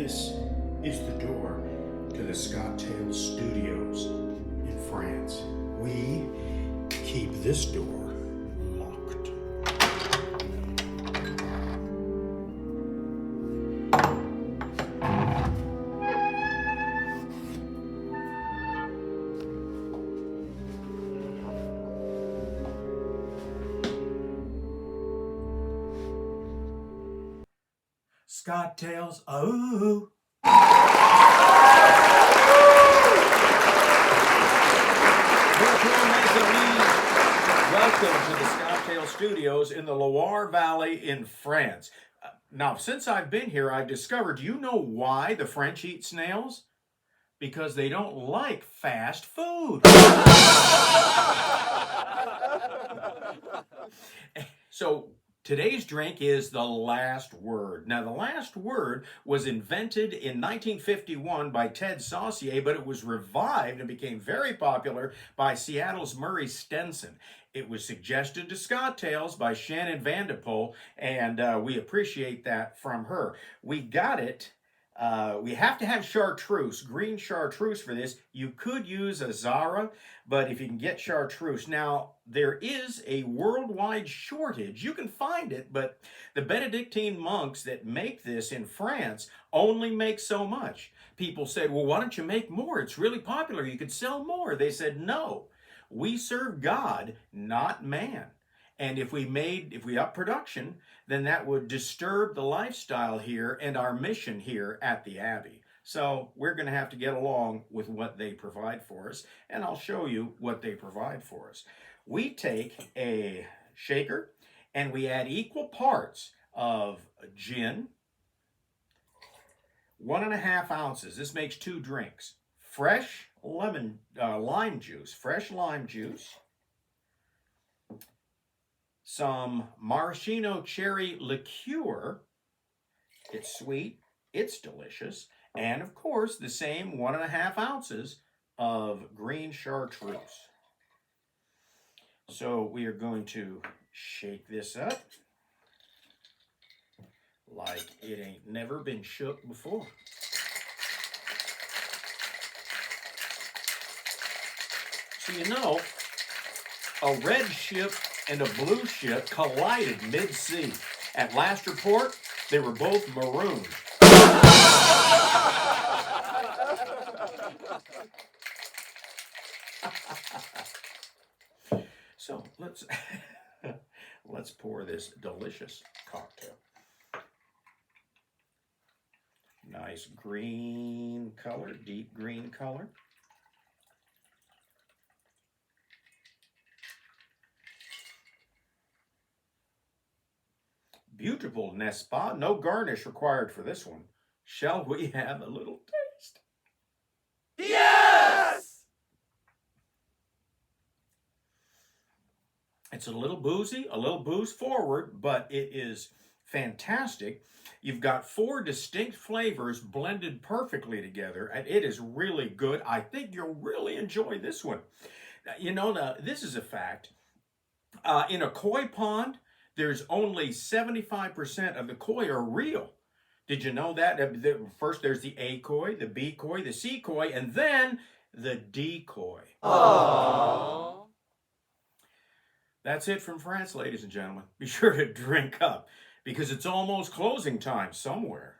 This is the door to the Scott Tales Studios in France. We keep this door locked. Scott Tales, oh. Welcome to the Scott Tales Studios in the Loire Valley in France. Now, since I've been here, I've discovered, do you know why the French eat snails? Because they don't like fast food. So, today's drink is the Last Word. Now, the Last Word was invented in 1951 by Ted Saucier, but it was revived and became very popular by Seattle's Murray Stenson. It was suggested to Scott Tales by Shannon Vanderpool, and we appreciate that from her. We got it. We have to have chartreuse, green chartreuse for this. You could use a Zara, but if you can get chartreuse. Now, there is a worldwide shortage. You can find it, but the Benedictine monks that make this in France only make so much. People said, well, why don't you make more? It's really popular. You could sell more. They said, no, we serve God, not man. And if we up production, then that would disturb the lifestyle here and our mission here at the Abbey. So we're going to have to get along with what they provide for us, and I'll show you what they provide for us. We take a shaker and we add equal parts of gin, 1.5 ounces. This makes 2 drinks. Fresh lime juice. Some maraschino cherry liqueur. It's sweet, it's delicious, and of course the same 1.5 ounces of green chartreuse. So we are going to shake this up like it ain't never been shook before. So you know, a red ship and a blue ship collided mid-sea. At last report, they were both marooned. So let's pour this delicious cocktail. Nice green color, deep green color. Beautiful, n'est-ce pas? No garnish required for this one. Shall we have a little taste? Yes! It's a little boozy, a little booze forward, but it is fantastic. You've got 4 distinct flavors blended perfectly together, and it is really good. I think you'll really enjoy this one. You know, now, this is a fact. In a koi pond, there's only 75% of the koi are real. Did you know that? First, there's the A koi, the B koi, the C koi, and then the D koi. Aww. That's it from France, ladies and gentlemen. Be sure to drink up, because it's almost closing time somewhere.